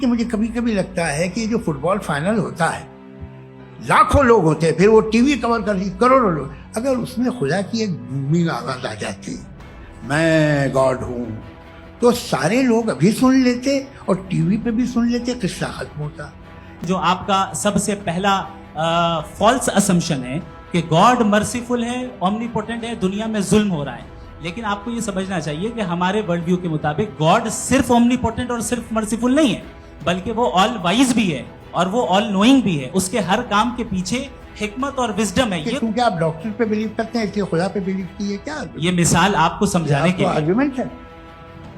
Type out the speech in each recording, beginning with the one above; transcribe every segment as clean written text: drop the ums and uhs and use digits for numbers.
कि मुझे कभी कभी लगता है कि जो फुटबॉल फाइनल होता है, लाखों लोग होते हैं, फिर वो टीवी कवर कर ली करोड़ों लोग, अगर उसमें खुदा की एक बूमिंग आवाज आ जाती, मैं गॉड हूं, तो सारे लोग अभी सुन लेते और टीवी पे भी सुन लेते, किस्सा खत्म होता। जो आपका सबसे पहला फॉल्स असम्पशन है कि गॉड मर्सीफुल है, ओमनीपोटेंट है, दुनिया में जुल्म हो रहा है। लेकिन आपको ये समझना चाहिए कि हमारे वर्ल्ड व्यू के मुताबिक गॉड सिर्फ ओमनीपोटेंट और सिर्फ मर्सीफुल नहीं है, बल्कि वो ऑल वाइज भी है और वो ऑल नोइंग भी है। उसके हर काम के पीछे हिकमत और विजडम है। ये क्योंकि आप डॉक्टर पे बिलीव करते हैं, इसलिए खुदा पे बिलीव कीजिए। क्या ये मिसाल आपको समझाने के लिए आर्गुमेंट है,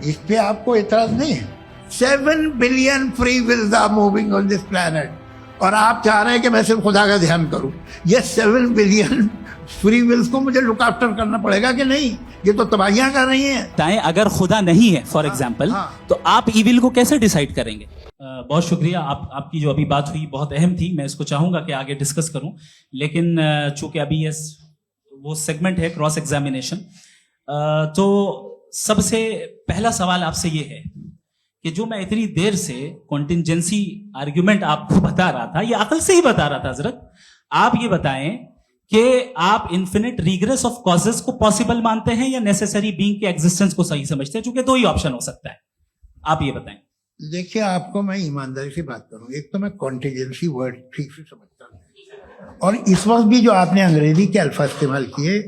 इस पे आपको इतराज नहीं है। 7 billion free wills are moving on this planet, और आप चाह रहे हैं कि मैं सिर्फ खुदा का ध्यान करूं। ये 7 बिलियन फ्री विल्स को मुझे लुक आफ्टर करना पड़ेगा कि नहीं? ये तो तबाहियां कर रही हैं। अगर खुदा नहीं है फॉर एग्जाम्पल, तो आप ईविल को कैसे डिसाइड करेंगे? बहुत शुक्रिया। आपकी जो अभी बात हुई बहुत अहम थी, मैं इसको चाहूंगा कि आगे डिस्कस करूं, लेकिन चूंकि अभी ये वो सेगमेंट है क्रॉस एग्जामिनेशन, तो सबसे पहला सवाल आपसे ये है कि जो मैं इतनी देर से कॉन्टिंजेंसी आर्ग्यूमेंट आपको बता रहा था, ये अकल से ही बता रहा था हजरत, आप ये बताएं कि आप इन्फिनिट रिग्रेस ऑफ कॉजेस को पॉसिबल मानते हैं या नेसेसरी बीइंग के एग्जिस्टेंस को सही समझते हैं? चूंकि 2 ही ऑप्शन हो सकता है, आप ये बताएं। देखिए, आपको मैं ईमानदारी से बात करूं, एक तो मैं कॉन्टिजेंसी वर्ड ठीक से समझता हूं, और इस वक्त भी जो आपने अंग्रेजी के अल्फाज इस्तेमाल किए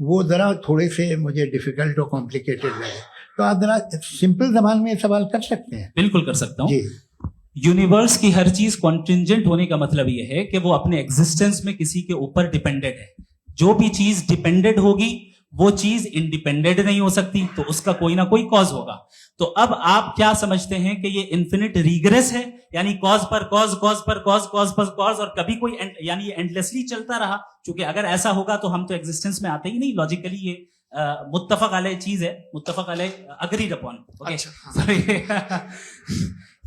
वो जरा थोड़े से मुझे डिफिकल्ट और कॉम्प्लिकेटेड लगे, तो आप जरा सिंपल जबान में सवाल कर सकते हैं? बिल्कुल कर सकता हूं जी। यूनिवर्स की हर चीज कॉन्टिंजेंट होने का मतलब यह है कि वो अपने एग्जिस्टेंस में किसी के ऊपर डिपेंडेंट है। जो भी चीज डिपेंडेंट होगी वो चीज इंडिपेंडेंट नहीं हो सकती, तो उसका कोई ना कोई कॉज होगा। तो अब आप क्या समझते हैं कि ये इन्फिनिट रिग्रेस है, यानी कॉज पर कॉज, कॉज पर कॉज, कॉज पर कॉज, और कभी कोई यानी ये एंडलेसली चलता रहा? क्योंकि अगर ऐसा होगा तो हम तो एग्जिस्टेंस में आते ही नहीं। लॉजिकली ये मुत्तफक अलैह चीज है, मुत्तफक अलैह अग्रीड अपॉन।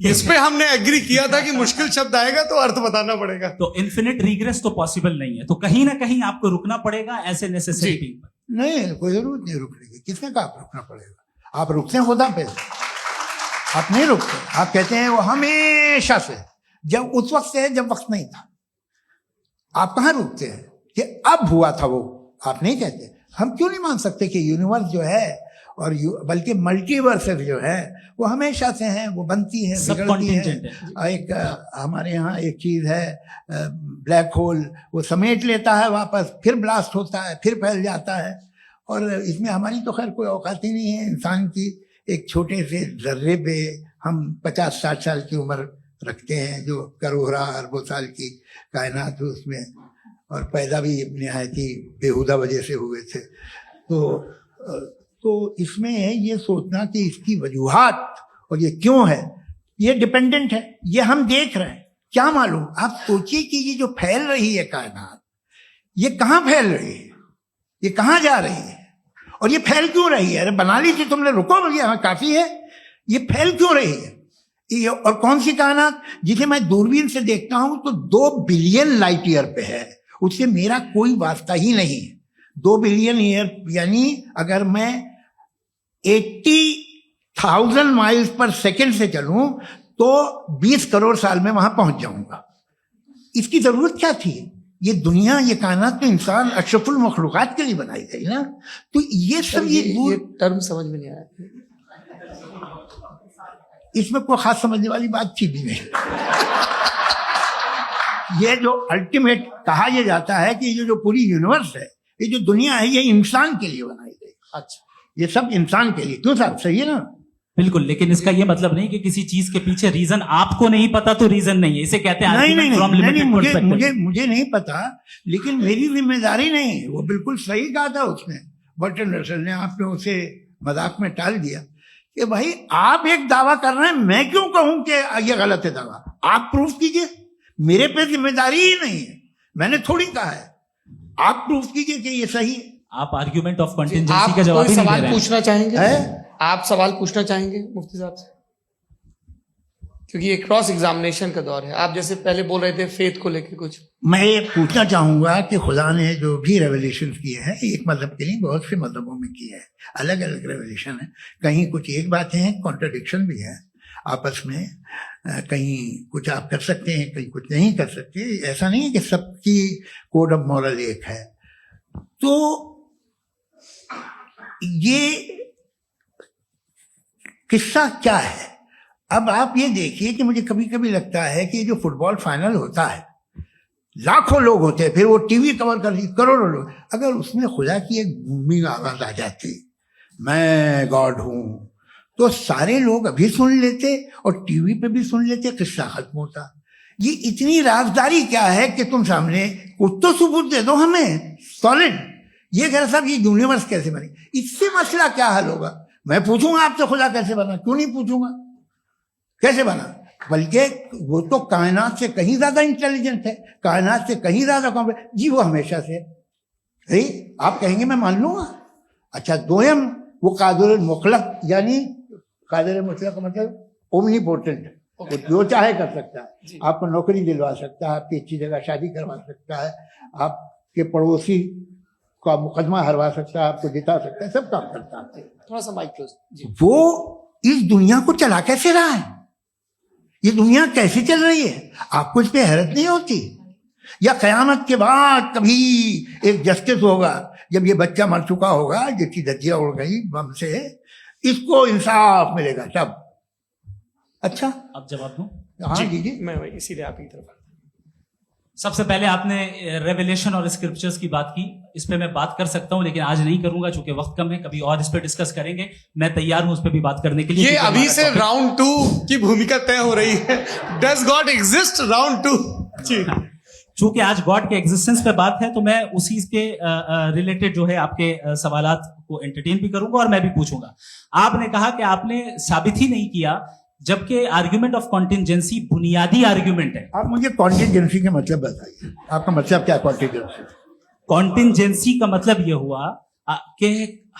इस पे हमने एग्री किया था कि मुश्किल शब्द आएगा तो अर्थ बताना पड़ेगा। तो इन्फिनिट रिग्रेस तो पॉसिबल नहीं है, तो कहीं ना कहीं आपको रुकना पड़ेगा ऐसे नेसेसरी बीइंग पर। नहीं, कोई जरूरत नहीं रुकने की। किसने कहा आप रुकना पड़ेगा? आप रुकते हैं खुदा पे, आप नहीं रुकते। आप कहते हैं वो हमेशा से, जब उस वक्त से है जब वक्त नहीं था। आप कहाँ रुकते हैं कि अब हुआ था वो? आप नहीं कहते। हम क्यों नहीं मान सकते कि यूनिवर्स जो है और बल्कि मल्टीवर्स जो है वो हमेशा से हैं, वो बनती है, बिगड़ती है। एक हमारे यहाँ एक चीज है ब्लैक होल, वो समेट लेता है वापस, फिर ब्लास्ट होता है, फिर फैल जाता है। और इसमें हमारी तो खैर कोई औकात ही नहीं है इंसान की। एक छोटे से जर्रे पे हम 50-60 साल की उम्र रखते हैं, जो करोड़ों अरबों साल की कायनात है उसमें, और पैदा भी निहायत ही बेहुदा वजह से हुए थे। तो इसमें है ये सोचना कि इसकी वजूहात और ये क्यों है, ये डिपेंडेंट है, ये हम देख रहे हैं। क्या मालूम? आप सोचिए कि ये जो फैल रही है कायनात, ये कहाँ फैल रही है, ये कहाँ जा रही है, और ये फैल क्यों रही है? अरे बना ली थी तुमने, रुको भैया, हाँ काफी है। ये फैल क्यों रही है? ये और कौन सी कायनात जिसे मैं दूरबीन से देखता हूं तो 2 बिलियन लाइट ईयर पे है, उससे मेरा कोई वास्ता ही नहीं है। 2 बिलियन ईयर यानी अगर मैं 80,000 माइल्स पर सेकेंड से चलूं तो 20 करोड़ साल में वहां पहुंच जाऊंगा। इसकी जरूरत क्या थी? ये दुनिया, ये कायनात तो इंसान अशरफुल मखलूकात के लिए बनाई गई ना। तो ये सब ये टर्म समझ में नहीं आया। इसमें कोई खास समझने वाली बात थी भी नहीं। ये जो अल्टीमेट कहा यह जाता है कि ये जो पूरी यूनिवर्स है, ये जो दुनिया है, ये इंसान के लिए बनाई गई। अच्छा, ये सब इंसान के लिए। क्यों साहब, सही है ना? बिल्कुल, लेकिन इसका ये मतलब नहीं कि किसी चीज के पीछे रीजन आपको नहीं पता तो रीजन नहीं है, इसे कहते हैं नहीं, मुझे नहीं पता, लेकिन मेरी जिम्मेदारी नहीं। वो बिल्कुल सही कहा था उसने, बर्टन रसल ने। आपने उसे मजाक में टाल दिया कि भाई आप एक दावा कर रहे हैं, मैं क्यों कहूं कि ये गलत है दावा? आप प्रूफ कीजिए, मेरे पे जिम्मेदारी ही नहीं है, मैंने थोड़ी कहा है। आप प्रूफ कीजिए कि ये सही है। आप आर्ग्यूमेंट ऑफ कंटिंजेंसी का जवाब नहीं दे रहे हैं। पूछना चाहेंगे? आप सवाल पूछना चाहेंगे मुफ्ती साहब से? क्योंकि ये क्रॉस एग्जामिनेशन का दौर है। आप जैसे पहले बोल रहे थे फेथ को लेकर कुछ, मैं ये पूछना चाहूंगा कि खुदा ने जो भी रेवलेशन किए हैं, एक मजहब के लिए बहुत से मजहबों में किए हैं, अलग अलग रेवलेशन है। कहीं कुछ एक बातें हैं, कॉन्ट्रडिक्शन भी है। आपस में कहीं कुछ आप कर सकते हैं, कहीं कुछ नहीं कर सकते। ऐसा नहीं है कि सबकी कोड ऑफ मॉरल एक है। तो ये किस्सा क्या है? अब आप ये देखिए कि मुझे कभी कभी लगता है कि जो फुटबॉल फाइनल होता है, लाखों लोग होते हैं, फिर वो टीवी कवर कर रही करोड़ों लोग, अगर उसमें खुदा की एक गूंगी आवाज आ जाती, मैं गॉड हूं, तो सारे लोग अभी सुन लेते और टीवी पे भी सुन लेते, किस्सा खत्म होता। ये इतनी राजदारी क्या है कि तुम सामने कुछ तो सबूत दे दो हमें सॉलिड। ये कह रहा साहब ये यूनिवर्स कैसे बनी, इससे मसला क्या हल होगा? मैं पूछूंगा आपसे खुदा कैसे बना? क्यों नहीं पूछूंगा कैसे बना? बल्कि वो तो कायनात से कहीं ज्यादा इंटेलिजेंट है, कायनात से कहीं ज्यादा कॉम्प्लेक्स जी, वो हमेशा से है। आप कहेंगे मैं मान लूंगा। अच्छा, दोयम वो कादिर मुतलक, यानी कादिर मुतलक का मतलब ओमनीपोटेंट, वो जो चाहे कर सकता है। आपको नौकरी दिलवा सकता है, आपकी अच्छी जगह शादी करवा सकता है, आपके पड़ोसी का मुकदमा हरवा सकता है, आपको जिता सकता है, सब काम करता है। थोड़ा सा माइक क्लोज। वो इस दुनिया को चला कैसे रहा है? ये दुनिया कैसे चल रही है? आपको इस पे हैरत नहीं होती? या कयामत के बाद कभी एक जस्टिस होगा, जब ये बच्चा मर चुका होगा, जिसकी धज्जियां उड़ गई बम से, इसको इंसाफ मिलेगा तब? अच्छा, अब जवाब दूं? हाँ जी। मैं इसीलिए आप की तरफ। सबसे पहले आपने रेवलेशन और स्क्रिप्चर्स की बात की, इस पे मैं बात कर सकता हूं, लेकिन आज नहीं करूंगा चूंकि वक्त कम है। कभी और इस पे डिस्कस करेंगे, मैं तैयार हूं उस पे भी बात करने के लिए। ये अभी से राउंड 2 की भूमिका तय हो रही है। डज गॉड एग्जिस्ट राउंड 2 जी। चूंकि आज गॉड के एग्जिस्टेंस पे बात है, तो मैं उसी के रिलेटेड जो है आपके सवालात को एंटरटेन भी करूंगा और मैं भी पूछूंगा। आपने कहा कि आपने साबित ही नहीं किया, जबकि आर्ग्यूमेंट ऑफ कॉन्टिजेंसी बुनियादी आर्ग्यूमेंट है। आप मुझे कॉन्टिजेंसी का मतलब बताइए, आपका मतलब क्या? कॉन्टिजेंसी कॉन्टिजेंसी का मतलब यह हुआ कि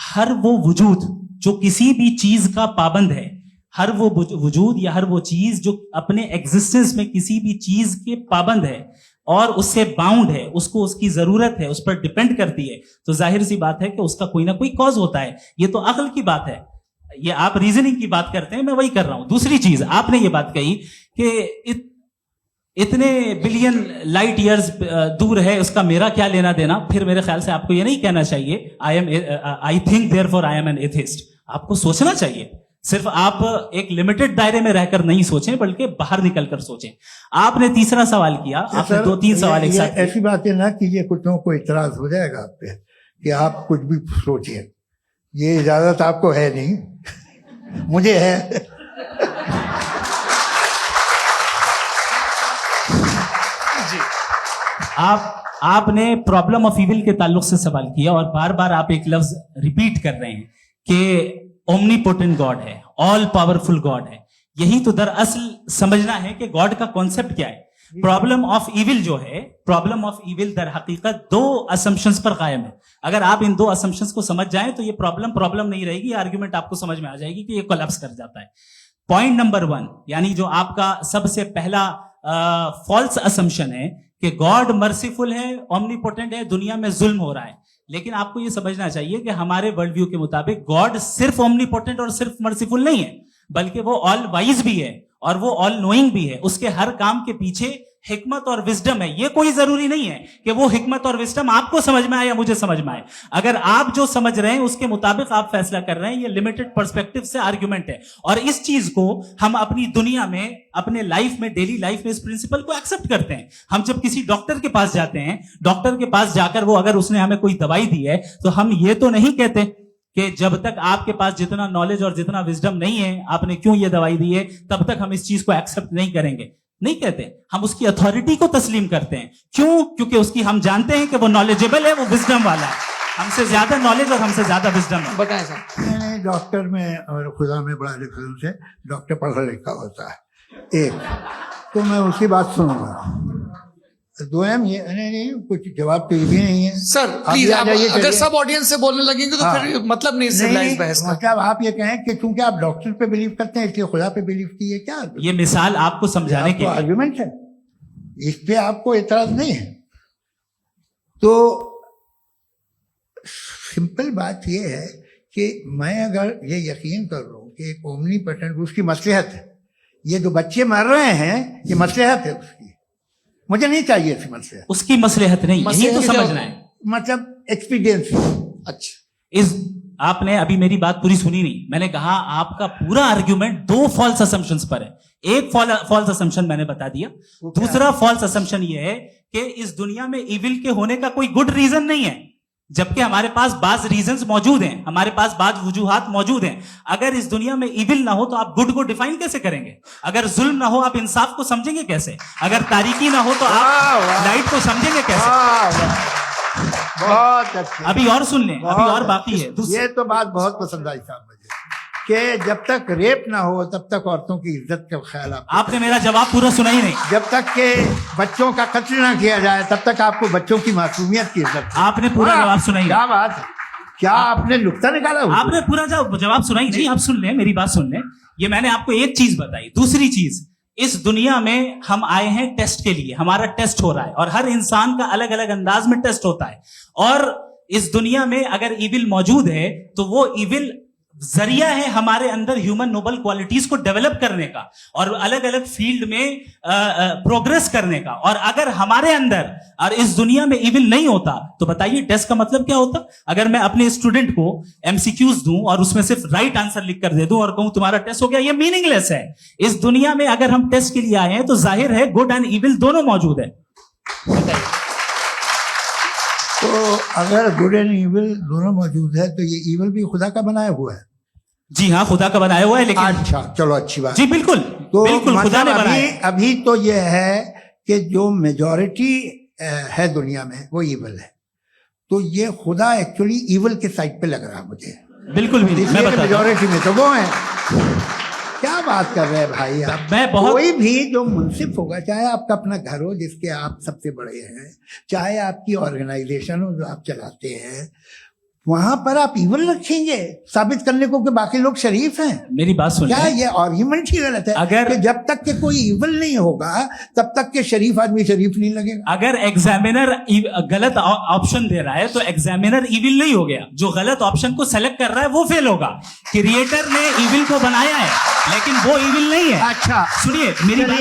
हर वो वजूद जो किसी भी चीज का पाबंद है, हर वो वजूद या हर वो चीज जो अपने एग्जिस्टेंस में किसी भी चीज के पाबंद है और उससे बाउंड है, उसको उसकी जरूरत है, उस पर डिपेंड करती है, तो जाहिर सी बात है कि उसका कोई ना कोई कॉज होता है। ये तो अक्ल की बात है। ये आप रीजनिंग की बात करते हैं, मैं वही कर रहा हूं। दूसरी चीज, आपने ये बात कही कि इतने बिलियन लाइट ईयर्स दूर है, उसका मेरा क्या लेना देना। फिर मेरे ख्याल से आपको ये नहीं कहना चाहिए I think therefore I am an atheist. आपको सोचना चाहिए। सिर्फ आप एक लिमिटेड दायरे में रहकर नहीं सोचें, बल्कि बाहर निकलकर सोचें। आपने तीसरा सवाल किया, आपने 2-3 सवाल एक साथ। ऐसी बातें ना कीजिए, कुछ को इतराज हो जाएगा आप पे कि आप कुछ भी सोचिए। ये इजाजत आपको है नहीं, मुझे है। जी, आपने प्रॉब्लम ऑफ इविल के ताल्लुक से सवाल किया और बार बार आप एक लफ्ज रिपीट कर रहे हैं कि ओमनीपोटेंट गॉड है, ऑल पावरफुल गॉड है। यही तो दरअसल समझना है कि गॉड का कॉन्सेप्ट क्या है। प्रॉब्लम ऑफ इविल जो है, प्रॉब्लम ऑफ इविल दर हकीकत 2 असम्पशंस पर कायम है। अगर आप इन 2 असम्पशंस को समझ जाएं तो ये प्रॉब्लम नहीं रहेगी, आर्ग्यूमेंट आपको समझ में आ जाएगी कि ये कोलैप्स कर जाता है। पॉइंट नंबर 1, यानी जो आपका सबसे पहला फॉल्स असम्पशन है कि गॉड मर्सीफुल है, ओमनीपोटेंट है, दुनिया में जुल्म हो रहा है। लेकिन आपको ये समझना चाहिए कि हमारे वर्ल्ड व्यू के मुताबिक गॉड सिर्फ ओमनीपोटेंट और सिर्फ मर्सीफुल नहीं है, बल्कि वो ऑल वाइज भी है और वो ऑल नोइंग भी है। उसके हर काम के पीछे हिकमत और विजडम है। ये कोई जरूरी नहीं है कि वो हिकमत और विजडम आपको समझ में आए या मुझे समझ में आए। अगर आप जो समझ रहे हैं उसके मुताबिक आप फैसला कर रहे हैं, ये लिमिटेड पर्सपेक्टिव से आर्गुमेंट है। और इस चीज को हम अपनी दुनिया में, अपने लाइफ में, डेली लाइफ में इस प्रिंसिपल को एक्सेप्ट करते हैं। हम जब किसी डॉक्टर के पास जाते हैं, डॉक्टर के पास जाकर वो अगर उसने हमें कोई दवाई दी है, तो हम ये तो नहीं कहते कि जब तक आपके पास जितना नॉलेज और जितना विजडम नहीं है, आपने क्यों ये दवाई दी है, तब तक हम इस चीज को एक्सेप्ट नहीं करेंगे। नहीं कहते, हम उसकी अथॉरिटी को तस्लीम करते हैं। क्यों? क्योंकि उसकी हम जानते हैं कि वो नॉलेजेबल है, वो विजडम वाला है, हमसे ज्यादा नॉलेज और हमसे ज्यादा विजडम है। बताएं सर। मैंने डॉक्टर में और खुदा में बड़ा लिखा से डॉक्टर पढ़ा लिखा होता है एक, तो मैं उसकी बात सुनूंगा। दोयम ये नहीं, कुछ जवाब तो ये भी नहीं है सर। प्लीज, अगर सब ऑडियंस से बोलने लगेंगे तो फिर मतलब नहीं सिविलाइज्ड बहस का। मतलब आप ये कहें कि चूंकि आप डॉक्टर पे बिलीव करते हैं इसलिए खुदा पे बिलीव किए, क्या ये मिसाल आपको समझाने के लिए आर्गुमेंट है, इस पे आपको एतराज नहीं है। तो सिंपल बात ये है कि मैं अगर ये यकीन कर लूं कि एक ओमनीपोटेंट, उसकी मसलहत है ये जो बच्चे मर रहे हैं ये मसलहत है उसकी, मुझे नहीं चाहिए ऐसी मसलहत। उसकी मसलहत नहीं, यही तो समझना है। मतलब एक्सपीरियंस। अच्छा, इस आपने अभी मेरी बात पूरी सुनी नहीं। मैंने कहा आपका पूरा आर्ग्यूमेंट दो फॉल्स असम्पशंस पर है। एक फॉल्स असम्पशन मैंने बता दिया, दूसरा फॉल्स असम्पशन ये है कि इस दुनिया में इविल के होने का कोई गुड रीजन नहीं है, जबकि हमारे पास बाज रीजंस मौजूद हैं, हमारे पास बाज वजूहात मौजूद हैं। अगर इस दुनिया में इविल ना हो तो आप गुड को डिफाइन कैसे करेंगे? अगर जुल्म ना हो आप इंसाफ को समझेंगे कैसे? अगर तारीकी ना हो तो आप लाइट को समझेंगे कैसे? बहुत अच्छे। अभी और सुन लें, अभी और बाकी है। ये तो बात बहुत पसंद आई साहब मुझे, कि जब तक रेप ना हो तब तक औरतों की इज्जत का ख्याल आपने मेरा जवाब पूरा सुना ही नहीं। जब तक के बच्चों का कत्ल ना किया जाए तब तक आपको बच्चों की मासूमियत की इज्जत। आपने पूरा जवाब सुना ही क्या बात है, क्या आपने नुक्ता निकाला? आपने पूरा जवाब सुना ही नहीं। आप सुन लें, मेरी बात सुन लें। ये मैंने आपको एक चीज बताई। दूसरी चीज, इस दुनिया में हम आए हैं टेस्ट के लिए, हमारा टेस्ट हो रहा है और हर इंसान का अलग अलग अंदाज में टेस्ट होता है। और इस दुनिया में अगर इविल मौजूद है तो वो इविल जरिया है हमारे अंदर ह्यूमन नोबल क्वालिटीज को डेवलप करने का और अलग अलग फील्ड में प्रोग्रेस करने का। और अगर हमारे अंदर और इस दुनिया में इविल नहीं होता तो बताइए टेस्ट का मतलब क्या होता? अगर मैं अपने स्टूडेंट को एमसीक्यूज दूं और उसमें सिर्फ राइट आंसर लिख कर दे दूं और कहूं तुम्हारा टेस्ट हो गया, ये मीनिंगलेस है। इस दुनिया में अगर हम टेस्ट के लिए आए हैं तो जाहिर है गुड एंड इविल दोनों मौजूद है। तो अगर गुड एंड इविल दोनों मौजूद है तो ये इविल भी खुदा का बनाया हुआ है? जी हाँ, खुदा का बनाया हुआ है। लेकिन अच्छा, चलो अच्छी बात। जी बिल्कुल, तो बिल्कुल खुदा ने बनाया। अभी तो ये है कि जो मेजॉरिटी है दुनिया में वो इविल है, तो ये खुदा एक्चुअली इविल के साइड पे लग रहा है मुझे। बिल्कुल भी नहीं, मैं बता मेजॉरिटी में तो वो है। क्या बात कर रहे हैं भाई आप? कोई भी जो मुंसिफ होगा, चाहे आपका अपना घर हो जिसके आप सबसे बड़े हैं, चाहे आपकी ऑर्गेनाइजेशन हो जो आप चलाते हैं, वहां पर आप इविल रखेंगे साबित करने को कि बाकी लोग शरीफ हैं? मेरी बात सुनिए, क्या ये आर्ग्यूमेंट ही गलत है? अगर कि जब तक के कोई इविल नहीं होगा तब तक के शरीफ आदमी शरीफ नहीं लगेगा। अगर एग्जामिनर गलत ऑप्शन दे रहा है तो एग्जामिनर इविल नहीं हो गया, जो गलत ऑप्शन को सेलेक्ट कर रहा है वो फेल होगा। क्रिएटर ने इविल को बनाया है लेकिन वो इविल नहीं है। अच्छा सुनिए मेरी बात,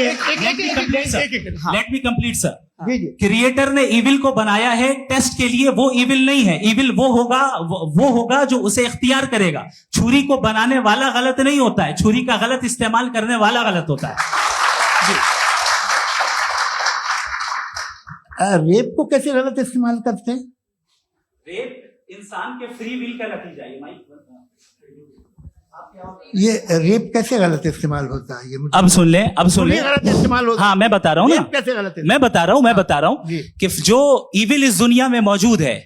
let me complete sir. Creator ने इविल को बनाया है टेस्ट के लिए, वो इविल नहीं है। इविल वो होगा जो उसे इख्तियार करेगा। छुरी को बनाने वाला गलत नहीं होता है, छुरी का गलत इस्तेमाल करने वाला गलत होता है। रेप को कैसे गलत इस्तेमाल करते हैं? रेप इंसान के फ्री विल का नतीजा है। ये रेप कैसे गलत इस्तेमाल होता है? ये अब सुन ले, अब सुन ले। गलत इस्तेमाल होता है। हाँ मैं बता रहा हूँ ना, कैसे गलत? मैं बता रहा हूँ कि जो इविल इस दुनिया में मौजूद है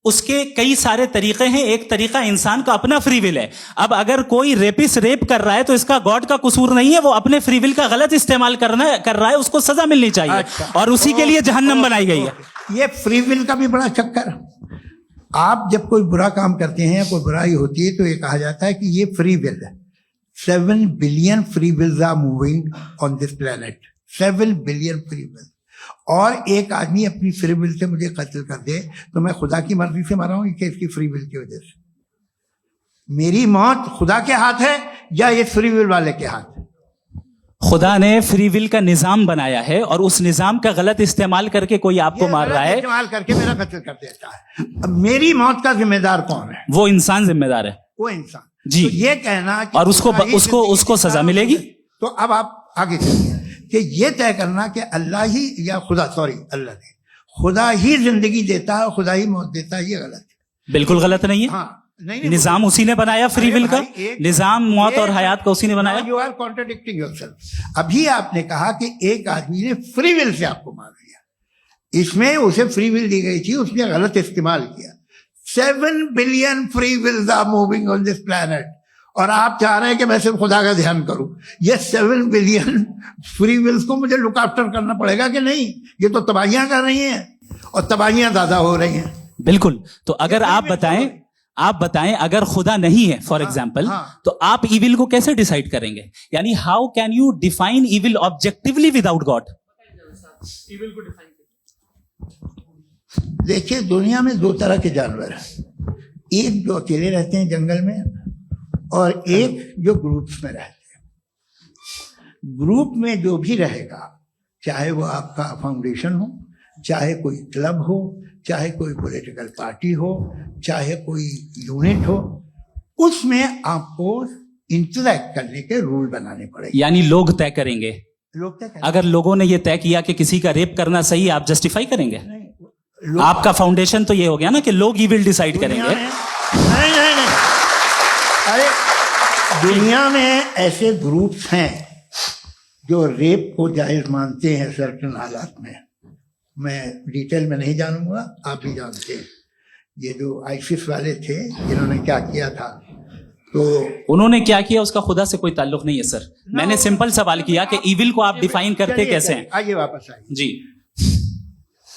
उसके कई सारे तरीके हैं। एक तरीका इंसान का अपना फ्री विल है। अब अगर कोई रेपिस्ट रेप कर रहा है तो इसका गॉड का कसूर नहीं है, वो अपने फ्री विल का गलत इस्तेमाल कर रहा है, उसको सजा मिलनी चाहिए। अच्छा, और उसी के लिए जहन्नम बनाई गई है। ये फ्री विल का भी बड़ा चक्कर। आप जब कोई बुरा काम करते हैं या कोई बुराई होती है तो ये कहा जाता है कि ये फ्री विल है। 7 billion free wills are moving on this planet. 7 billion free will. और एक आदमी अपनी फ्री विल से मुझे कत्ल कर दे तो मैं खुदा की मर्जी से मरा हूं कि इसकी फ्री विल की वजह से? मेरी मौत खुदा के हाथ है या ये फ्री विल वाले के हाथ है? खुदा ने फ्री विल का निजाम बनाया है और उस निजाम का गलत इस्तेमाल करके कोई आपको मार रहा है, इस्तेमाल करके मेरा कत्ल कर देता है। अब मेरी मौत का जिम्मेदार कौन है? वो इंसान जिम्मेदार है। वो इंसान जी। तो ये कहना कि और उसको सजा मिलेगी। तो अब आप आगे चलिए कि ये तय करना कि अल्लाह ही या अल्लाह ने खुदा ही जिंदगी देता है, खुदा ही मौत देता है, ये गलत है। बिल्कुल गलत नहीं है। हाँ, नहीं, निजाम उसी ने बनाया फ्री विल का। निजाम मौत और हयात का उसी ने बनाया। You are contradicting yourself. अभी आपने कहा कि एक आदमी ने फ्री विल से आपको मार दिया, इसमें उसे फ्री विल दी गई थी, उसने गलत इस्तेमाल किया। 7 billion free wills are moving on this planet और आप चाह रहे हैं कि मैं सिर्फ खुदा का ध्यान करूं। ये 7 बिलियन फ्री विल्स को मुझे लुक आफ्टर करना पड़ेगा कि नहीं? ये तो तबाहियां कर रही हैं और तबाहियां ज्यादा हो रही हैं। बिल्कुल। तो अगर आप बताएं अगर खुदा नहीं है फॉर एग्जाम्पल, तो आप इविल को कैसे डिसाइड करेंगे? यानी how can you define evil objectively without God? देखिए, दुनिया में 2 तरह के जानवर हैं। एक जो अकेले रहते हैं जंगल में और एक जो ग्रुप्स में रहते हैं। ग्रुप में जो भी रहेगा, चाहे वो आपका फाउंडेशन हो, चाहे कोई क्लब हो, चाहे कोई पॉलिटिकल पार्टी हो, चाहे कोई यूनिट हो, उसमें आपको इंटरैक्ट करने के रूल बनाने पड़ेंगे। यानी लोग तय करेंगे। लोग तय करेंगे। अगर लोगों ने ये तय किया कि किसी का रेप करना सही है, आप जस्टिफाई करेंगे? लोग- आपका फाउंडेशन तो ये हो गया ना कि लोग ही विल डिसाइड दुनिया करेंगे। में- नहीं, अरे दुनिया में ऐसे ग्रुप्स हैं जो रेप को जायज मानते हैं सर्टेन हालात में। मैं डिटेल में नहीं जानूंगा, आप भी जानते हैं। ये जो आईसिस वाले थे जिन्होंने क्या किया था, तो उन्होंने क्या किया उसका खुदा से कोई ताल्लुक नहीं है सर। मैंने सिंपल सवाल किया कि इविल को आप डिफाइन करते चलिए, कैसे चलिए, हैं? आइए वापस आइए। जी,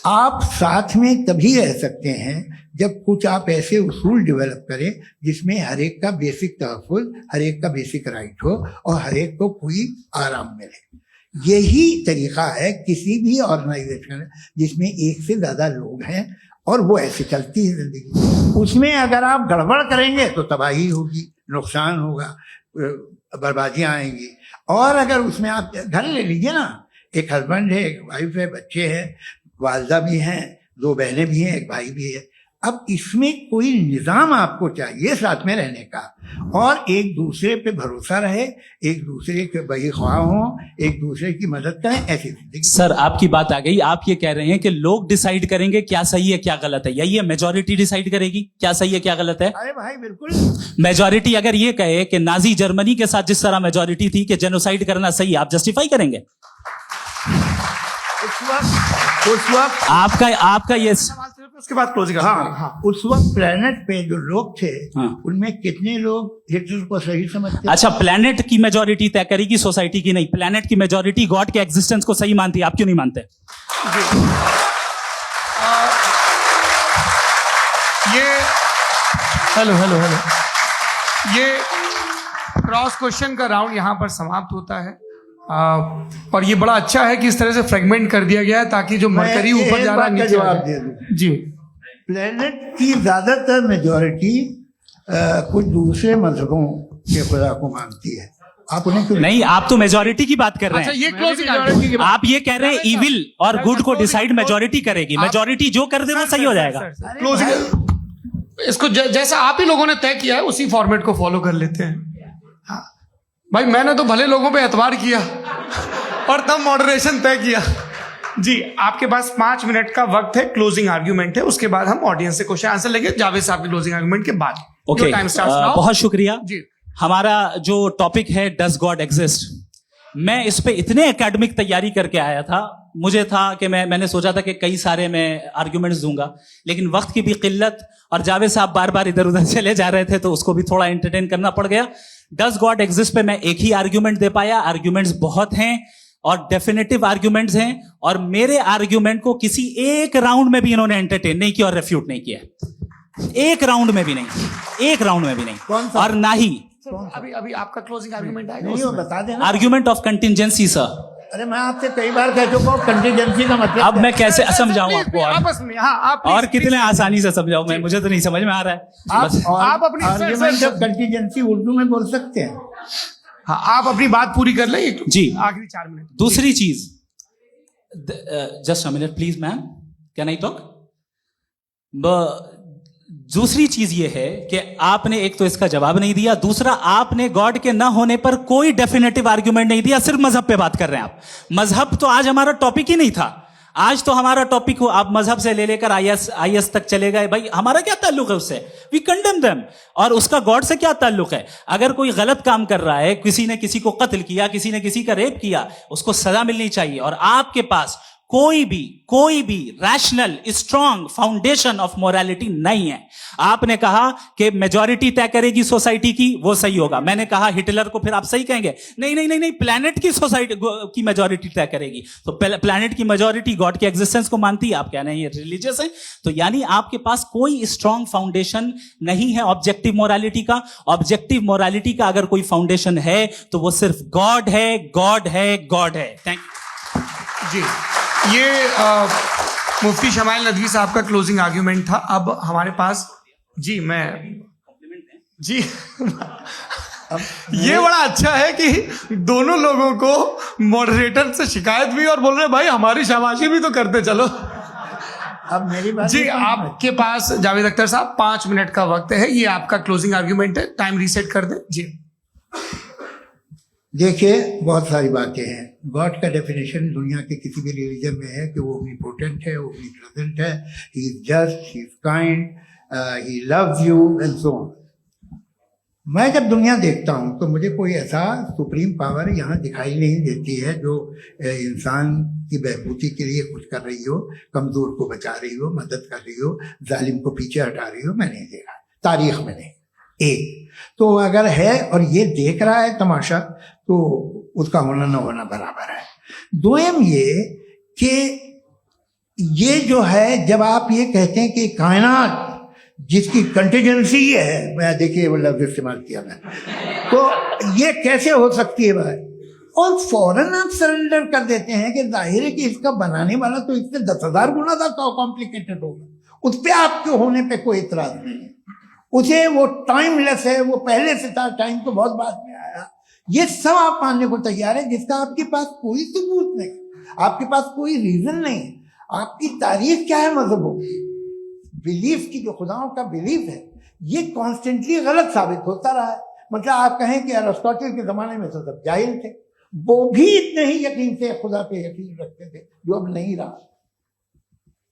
आप साथ में तभी रह सकते हैं जब कुछ आप ऐसे उसूल डेवलप करें जिसमें हर एक का बेसिक तहफ़्फ़ुज़, हर एक का बेसिक राइट हो और हर एक को कोई आराम मिले। यही तरीका है किसी भी ऑर्गेनाइजेशन जिसमें एक से ज़्यादा लोग हैं और वो ऐसे चलती है जिंदगी। उसमें अगर आप गड़बड़ करेंगे तो तबाही होगी, नुकसान होगा, बर्बादियाँ आएंगी। और अगर उसमें आप घर ले लीजिए ना, एक हस्बैंड है, एक वाइफ है, बच्चे हैं, वालदा भी हैं, 2 बहनें भी हैं, एक भाई भी है। अब इसमें कोई निज़ाम आपको चाहिए साथ में रहने का, और एक दूसरे पे भरोसा रहे, एक दूसरे के बहीख्वाह हों, एक दूसरे की मदद करें, ऐसी जिंदगी। सर आपकी बात आ गई। आप ये कह रहे हैं कि लोग डिसाइड करेंगे क्या सही है क्या गलत है, यही है? मेजॉरिटी डिसाइड करेगी क्या सही है क्या गलत है? अरे भाई बिल्कुल। मेजॉरिटी अगर ये कहे कि नाजी जर्मनी के साथ जिस तरह मेजॉरिटी थी कि जेनोसाइड करना सही, आप जस्टिफाई करेंगे? उस वक्त आपका ये उसके बाद क्लोजिंग। हाँ, उस वक्त प्लेनेट पे जो लोग थे, हाँ। उनमें कितने लोग हिटलर को सही समझते? अच्छा, प्लेनेट की मेजॉरिटी तय करेगी, सोसाइटी की नहीं। प्लेनेट की मेजॉरिटी गॉड के एग्जिस्टेंस को सही मानती है, आप क्यों नहीं मानते? ये हेलो ये क्रॉस क्वेश्चन का राउंड यहाँ पर समाप्त होता है। और ये बड़ा अच्छा है कि इस तरह से फ्रेगमेंट कर दिया गया है ताकि जो मरकरी मैं ऊपर एक जा रहा बात है का नीचे आ जवाब जाए। दे दूं। जी, प्लेनेट की ज्यादातर मेजॉरिटी कुछ दूसरे मजहबों के खुदा को मानती है। आप उन्हें क्यों नहीं, आप तो मेजोरिटी की बात कर रहे अच्छा हैं। ये क्लोजिंग आप ये कह रहे हैं इविल और गुड को डिसाइड मेजोरिटी करेगी। मेजोरिटी जो कर दे वो सही हो जाएगा। क्लोजिंग इसको जैसा आप ही लोगों ने तय किया है उसी फॉर्मेट को फॉलो कर लेते हैं। हाँ भाई, मैंने तो भले लोगों पे एतबार किया और तब मॉडरेशन तय किया। जी, आपके पास 5 मिनट का वक्त है, क्लोजिंग आर्ग्यूमेंट है, उसके बाद हम ऑडियंस से क्वेश्चन आंसर लेंगे जावेद साहब के क्लोजिंग आर्ग्यूमेंट के बाद। Okay, time starts now. बहुत शुक्रिया जी। हमारा जो टॉपिक है डज गॉड एग्जिस्ट, मैं इस पे इतने एकेडमिक तैयारी करके आया था। मुझे था कि मैंने सोचा था कि कई सारे मैं आर्ग्यूमेंट्स दूंगा, लेकिन वक्त की भी किल्लत और जावेद साहब बार बार इधर उधर चले जा रहे थे तो उसको भी थोड़ा एंटरटेन करना पड़ गया। डज गॉड एग्जिस्ट पे मैं एक ही आर्ग्यूमेंट दे पाया। आर्ग्यूमेंट्स बहुत हैं और डेफिनेटिव आर्ग्यूमेंट्स हैं, और मेरे आर्ग्यूमेंट को किसी एक राउंड में भी इन्होंने एंटरटेन नहीं किया और रेफ्यूट नहीं किया। एक राउंड में भी नहीं, एक राउंड में भी नहीं। कौन सा? और ना ही अभी आपका क्लोजिंग आर्ग्यूमेंट आएगा नहीं, वो उसमें। बता देना। Argument of contingency sir. अरे मैं आपसे कई बार कह चुका हूँ कंटीजेंसी का मतलब अब मैं कैसे समझाऊं Please, आपको? आपस में हाँ आप और please, कितने आसानी से समझाऊं मैं? मुझे तो नहीं समझ में आ रहा है। बस आप अपनी आर्ग्यूमेंट ऑफ कंटीजेंसी उर्दू में बोल सकते हैं। हाँ, आप अपनी बात पूरी कर लें जी। आखिरी 4 मिनट। दूसरी चीज, just a minute please ma'am, can I talk? दूसरी चीज ये है कि आपने एक तो इसका जवाब नहीं दिया, दूसरा आपने गॉड के ना होने पर कोई डेफिनेटिव आर्ग्यूमेंट नहीं दिया। सिर्फ मजहब पे बात कर रहे हैं आप। मजहब तो आज हमारा टॉपिक ही नहीं था। आज तो हमारा टॉपिक हो, आप मजहब से ले लेकर आईएस तक चले गए। भाई हमारा क्या ताल्लुक है उससे? We condemn them. और उसका गॉड से क्या ताल्लुक है? अगर कोई गलत काम कर रहा है, किसी ने किसी को कत्ल किया, किसी ने किसी का रेप किया, उसको सजा मिलनी चाहिए। और आपके पास कोई भी rational strong foundation of morality नहीं है। आपने कहा कि मेजॉरिटी तय करेगी सोसाइटी की, वो सही होगा। मैंने कहा हिटलर को फिर आप सही कहेंगे? नहीं, प्लैनेट की सोसाइटी की मेजॉरिटी तय करेगी। तो प्लैनेट की मेजॉरिटी गॉड के एग्जिस्टेंस को मानती है, आप कह रहे हैं ये रिलीजियस है। तो यानी आपके पास कोई स्ट्रॉन्ग फाउंडेशन नहीं है ऑब्जेक्टिव मोरालिटी का। ऑब्जेक्टिव मोरालिटी का अगर कोई फाउंडेशन है तो वो सिर्फ गॉड है, गॉड है, गॉड है। थैंक यू जी, ये मुफ्ती शमाइल नदवी साहब का क्लोजिंग आर्ग्यूमेंट था। अब हमारे पास जी ये बड़ा अच्छा है कि दोनों लोगों को मॉडरेटर से शिकायत भी और बोल रहे भाई हमारी शाबाशी भी तो करते चलो। अब मेरी बात जी आपके पास जावेद अख्तर साहब 5 मिनट का वक्त है, ये आपका क्लोजिंग आर्ग्यूमेंट है, टाइम रीसेट कर दें जी। देखिए, बहुत सारी बातें हैं। गॉड का डेफिनेशन दुनिया के किसी भी रिलीजन में है कि वो ओमनीपोटेंट है, ओमनीप्रेजेंट है, he is just, he is kind, he loves you and so on. मैं जब दुनिया देखता हूँ तो मुझे कोई ऐसा सुप्रीम पावर यहाँ दिखाई नहीं देती है जो इंसान की बहबूदी के लिए कुछ कर रही हो, कमजोर को बचा रही हो, मदद कर रही हो, जालिम को पीछे हटा रही हो। मैं नहीं देखा, तारीख में नहीं। एक तो अगर है और ये देख रहा है तमाशा, तो उसका होना न होना बराबर है। दोयम ये कि ये जो है, जब आप ये कहते हैं कि कायनात जिसकी कंटीजेंसी है, मैं देखिए वो लफ्ज इस्तेमाल किया मैं, तो ये कैसे हो सकती है भाई? और फौरन आप सरेंडर कर देते हैं कि जाहिर है कि इसका बनाने वाला तो इससे 10,000 गुना ज्यादा कॉम्प्लिकेटेड होगा। उस पर आपके होने पे कोई इतराज नहीं है। उसे वो टाइमलेस है, वो पहले से था, टाइम तो बहुत बाद में आया। ये सब आप मानने को तैयार है जिसका आपके पास कोई सबूत नहीं, आपके पास कोई रीजन नहीं। आपकी तारीफ क्या है मजहबों की? बिलीफ की, जो खुदाओं का बिलीफ है, ये कॉन्स्टेंटली गलत साबित होता रहा है। मतलब आप कहें कि अरिस्टोटल के जमाने में तो सब जाहिल थे, वो भी इतने ही यकीन से खुदा पे यकीन रखते थे, जो अब नहीं रहा।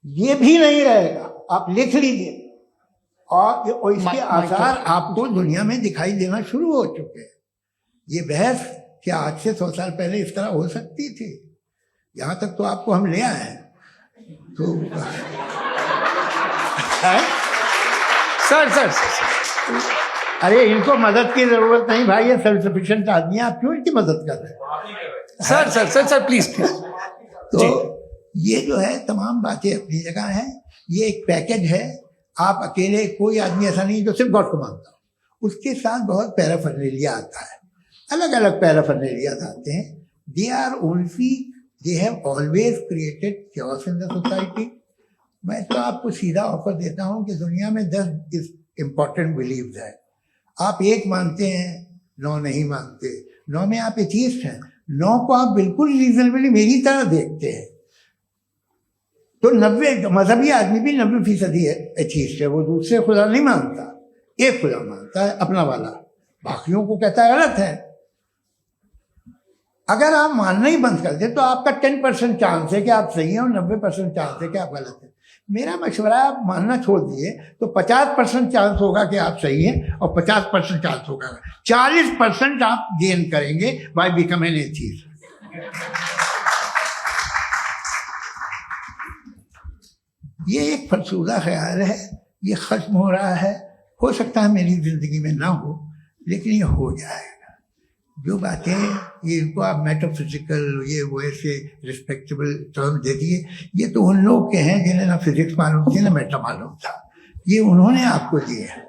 ये भी नहीं रहेगा, आप लिख लीजिए। और इसके आसार आपको दुनिया में दिखाई देना शुरू हो चुके हैं। ये बहस क्या आज से 100 साल पहले इस तरह हो सकती थी? यहां तक तो आपको हम ले आए हैं। तो सर अरे इनको मदद की जरूरत नहीं भाई, ये सेल्फ सफिशिएंट आदमी है, आप क्यों इनकी मदद कर रहे हैं? Sir please. तो ये जो है तमाम बातें अपनी जगह हैं। ये एक पैकेज है। आप अकेले, कोई आदमी ऐसा नहीं जो सिर्फ गॉड को मानता हो, उसके साथ बहुत पैराफर्नेलिया आता है, अलग अलग पैराफर्नेलिया आते हैं। They have always created chaos in the society. मैं तो आपको सीधा ऑफर देता हूं कि दुनिया में 10 इंपॉर्टेंट बिलीव्स है। आप 1 मानते हैं, 9 नहीं मानते, 9 में आप एथीस्ट हैं, 9 को आप बिल्कुल रीजनेबली मेरी तरह देखते हैं। तो 90 मजहबी आदमी भी 90% एथीस्ट है। वो दूसरे खुदा नहीं मानता, एक खुदा मानता है, अपना वाला, बाकियों को कहता है गलत है। अगर आप मानना ही बंद कर दे तो आपका 10% चांस है कि आप सही हैं और 90% चांस है कि आप गलत हैं। मेरा मशवरा है, आप मानना छोड़ दिए तो 50% चांस होगा कि आप सही हैं और 50% चांस होगा, 40% आप गेन करेंगे बाय बिकमिंग एथीस्ट। ये एक फरसूदा ख्याल है, ये खत्म हो रहा है। हो सकता है मेरी जिंदगी में ना हो, लेकिन ये हो जाएगा। जो बातें ये इनको आप मेटाफिजिकल, ये वो ऐसे रिस्पेक्टेबल टर्म दे दिए, ये तो उन लोग के हैं जिन्हें ना फिजिक्स मालूम थी ना मेटा मालूम था, ये उन्होंने आपको दिए हैं।